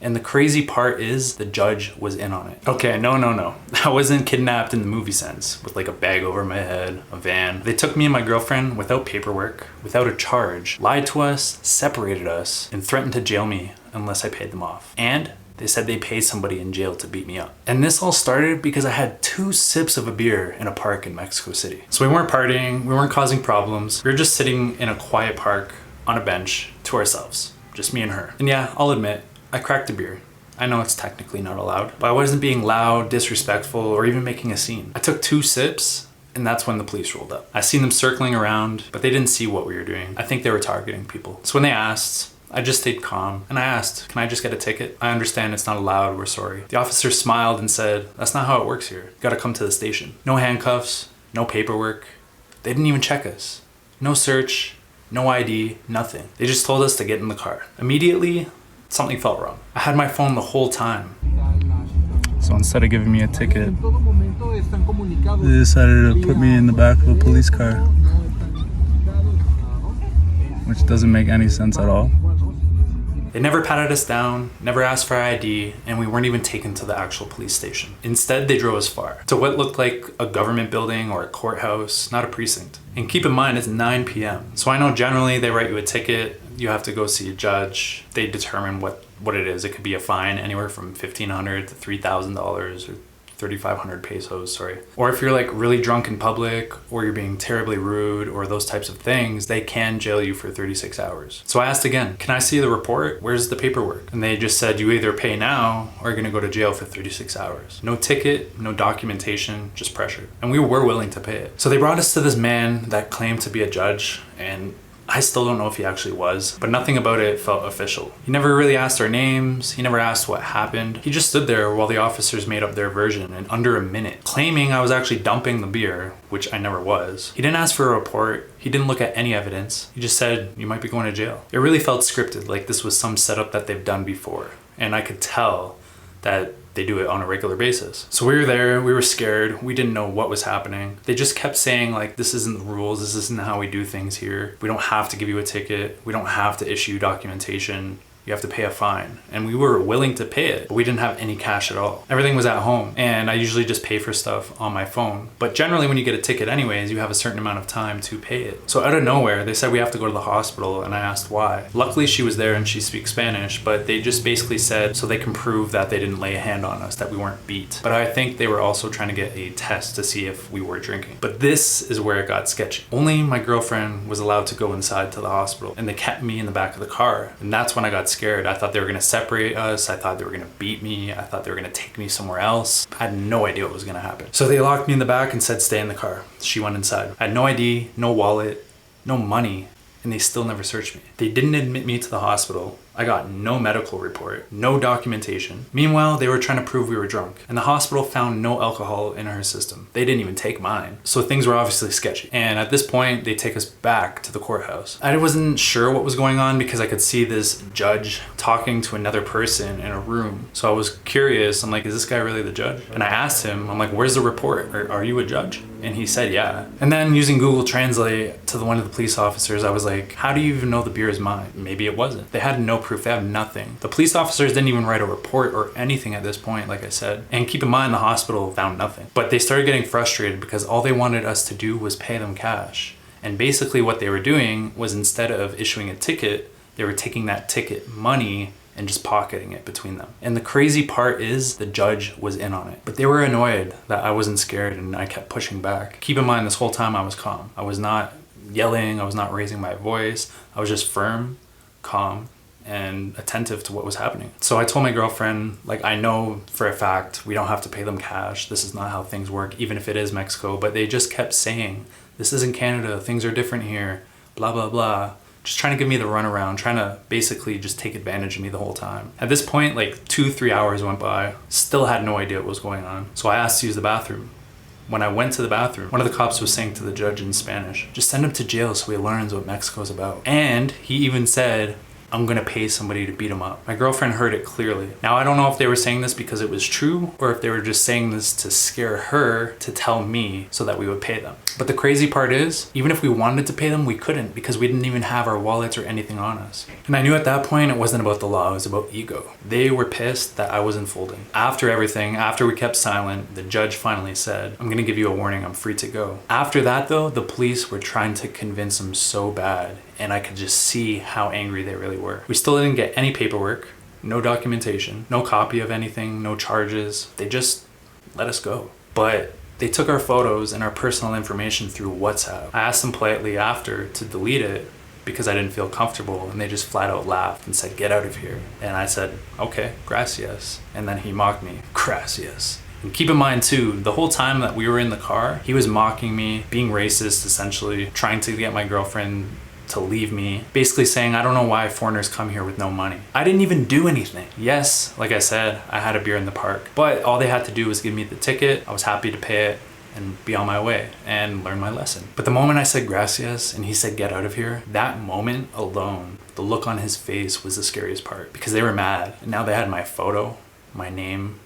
And the crazy part is the judge was in on it. Okay, no. I wasn't kidnapped in the movie sense with like a bag over my head, a van. They took me and my girlfriend without paperwork, without a charge, lied to us, separated us, and threatened to jail me unless I paid them off. And they said they paid somebody in jail to beat me up. And this all started because I had 2 sips of a beer in a park in Mexico City. So we weren't partying, we weren't causing problems. We were just sitting in a quiet park on a bench to ourselves, just me and her. And yeah, I'll admit, I cracked a beer. I know it's technically not allowed, but I wasn't being loud, disrespectful, or even making a scene. I took 2 sips, and that's when the police rolled up. I seen them circling around, but they didn't see what we were doing. I think they were targeting people. So when they asked, I just stayed calm, and I asked, can I just get a ticket? I understand it's not allowed, we're sorry. The officer smiled and said, that's not how it works here. You gotta come to the station. No handcuffs, no paperwork. They didn't even check us. No search, no ID, nothing. They just told us to get in the car. Immediately, something felt wrong. I had my phone the whole time. So instead of giving me a ticket, they decided to put me in the back of a police car, which doesn't make any sense at all. They never patted us down, never asked for ID, and we weren't even taken to the actual police station. Instead, they drove us far, to what looked like a government building or a courthouse, not a precinct. And keep in mind, it's 9 p.m. So I know generally they write you a ticket, you have to go see a judge, they determine what it is. It could be a fine anywhere from $1,500 to $3,000 or 3,500 pesos, sorry. Or if you're like really drunk in public, or you're being terribly rude, or those types of things, they can jail you for 36 hours. So I asked again, can I see the report? Where's the paperwork? And they just said, you either pay now, or you're gonna go to jail for 36 hours. No ticket, no documentation, just pressure. And we were willing to pay it. So they brought us to this man that claimed to be a judge, and I still don't know if he actually was, but nothing about it felt official. He never really asked our names. He never asked what happened. He just stood there while the officers made up their version in under a minute, claiming I was actually dumping the beer, which I never was. He didn't ask for a report. He didn't look at any evidence. He just said, you might be going to jail. It really felt scripted, like this was some setup that they've done before. And I could tell that they do it on a regular basis. So we were there, we were scared, we didn't know what was happening. They just kept saying like, this isn't the rules, this isn't how we do things here. We don't have to give you a ticket, we don't have to issue documentation. You have to pay a fine. And we were willing to pay it, but we didn't have any cash at all. Everything was at home, and I usually just pay for stuff on my phone. But generally when you get a ticket anyways, you have a certain amount of time to pay it. So out of nowhere, they said we have to go to the hospital, and I asked why. Luckily she was there and she speaks Spanish, but they just basically said so they can prove that they didn't lay a hand on us, that we weren't beat. But I think they were also trying to get a test to see if we were drinking. But this is where it got sketchy. Only my girlfriend was allowed to go inside to the hospital, and they kept me in the back of the car. And that's when I got scared. I thought they were gonna separate us. I thought they were gonna beat me. I thought they were gonna take me somewhere else. I had no idea what was gonna happen. So they locked me in the back and said, stay in the car. She went inside. I had no ID, no wallet, no money, and they still never searched me. They didn't admit me to the hospital. I got no medical report, no documentation. Meanwhile, they were trying to prove we were drunk, and the hospital found no alcohol in her system. They didn't even take mine. So things were obviously sketchy. And at this point, they take us back to the courthouse. I wasn't sure what was going on because I could see this judge talking to another person in a room. So I was curious. I'm like, is this guy really the judge? And I asked him, I'm like, where's the report? Are you a judge? And he said, yeah. And then using Google Translate to one of the police officers, I was like, how do you even know the beer is mine? Maybe it wasn't. They had no proof. They have nothing. The police officers didn't even write a report or anything at this point, like I said. And keep in mind, the hospital found nothing. But they started getting frustrated because all they wanted us to do was pay them cash. And basically what they were doing was, instead of issuing a ticket, they were taking that ticket money and just pocketing it between them. And the crazy part is the judge was in on it. But they were annoyed that I wasn't scared and I kept pushing back. Keep in mind, this whole time I was calm. I was not yelling, I was not raising my voice. I was just firm, calm, and attentive to what was happening. So I told my girlfriend, like, I know for a fact we don't have to pay them cash. This is not how things work, even if it is Mexico. But they just kept saying, this isn't Canada, things are different here, blah, blah, blah. Just trying to give me the runaround, trying to basically just take advantage of me the whole time. At this point, like 2-3 hours went by, still had no idea what was going on. So I asked to use the bathroom. When I went to the bathroom, one of the cops was saying to the judge in Spanish, just send him to jail so he learns what Mexico's about. And he even said, I'm gonna pay somebody to beat him up. My girlfriend heard it clearly. Now, I don't know if they were saying this because it was true or if they were just saying this to scare her to tell me so that we would pay them. But the crazy part is, even if we wanted to pay them, we couldn't because we didn't even have our wallets or anything on us. And I knew at that point it wasn't about the law, it was about ego. They were pissed that I wasn't folding. After everything, after we kept silent, the judge finally said, I'm gonna give you a warning, I'm free to go. After that though, the police were trying to convince him so bad, and I could just see how angry they really were. We still didn't get any paperwork, no documentation, no copy of anything, no charges. They just let us go. But they took our photos and our personal information through WhatsApp. I asked them politely after to delete it because I didn't feel comfortable, and they just flat out laughed and said, get out of here. And I said, okay, gracias. And then he mocked me, gracias. And keep in mind too, the whole time that we were in the car, he was mocking me, being racist essentially, trying to get my girlfriend to leave me, basically saying, I don't know why foreigners come here with no money. I didn't even do anything. Yes, like I said, I had a beer in the park, but all they had to do was give me the ticket. I was happy to pay it and be on my way and learn my lesson. But the moment I said gracias and he said get out of here, that moment alone, the look on his face was the scariest part because they were mad. And now they had my photo, my name,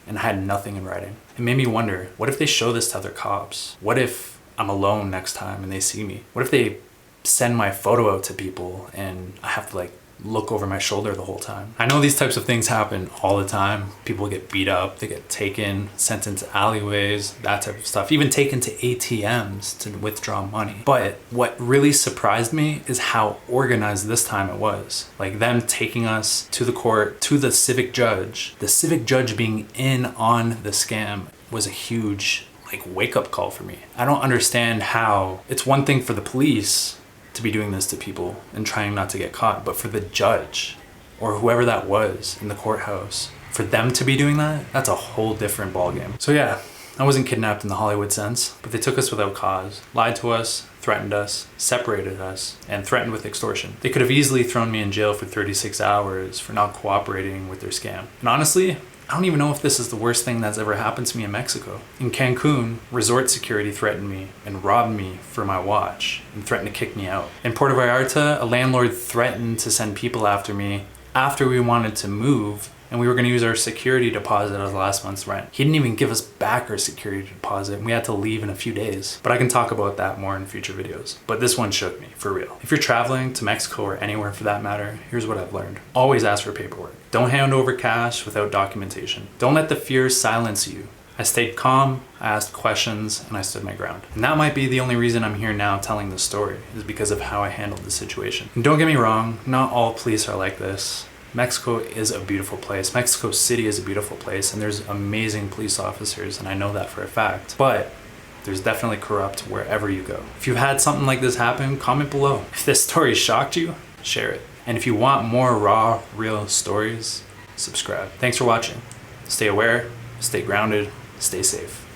and I had nothing in writing. It made me wonder, what if they show this to other cops? What if I'm alone next time and they see me? What if they send my photo out to people and I have to like look over my shoulder the whole time? I know these types of things happen all the time. People get beat up, they get taken, sent into alleyways, that type of stuff, even taken to ATMs to withdraw money. But what really surprised me is how organized this time it was. Like them taking us to the court, to the civic judge being in on the scam was a huge like wake up call for me. I don't understand how it's one thing for the police to be doing this to people and trying not to get caught, but for the judge or whoever that was in the courthouse, for them to be doing that, that's a whole different ballgame. So yeah, I wasn't kidnapped in the Hollywood sense, but they took us without cause, lied to us, threatened us, separated us, and threatened with extortion. They could have easily thrown me in jail for 36 hours for not cooperating with their scam. And honestly, I don't even know if this is the worst thing that's ever happened to me in Mexico. In Cancun, resort security threatened me and robbed me for my watch and threatened to kick me out. In Puerto Vallarta, a landlord threatened to send people after me after we wanted to move and we were gonna use our security deposit as last month's rent. He didn't even give us back our security deposit and we had to leave in a few days. But I can talk about that more in future videos. But this one shook me, for real. If you're traveling to Mexico or anywhere for that matter, here's what I've learned. Always ask for paperwork. Don't hand over cash without documentation. Don't let the fear silence you. I stayed calm, I asked questions, and I stood my ground. And that might be the only reason I'm here now telling this story, is because of how I handled the situation. And don't get me wrong, not all police are like this. Mexico is a beautiful place. Mexico City is a beautiful place, and there's amazing police officers, and I know that for a fact. But there's definitely corrupt wherever you go. If you've had something like this happen, comment below. If this story shocked you, share it. And if you want more raw, real stories, subscribe. Thanks for watching. Stay aware, stay grounded, stay safe.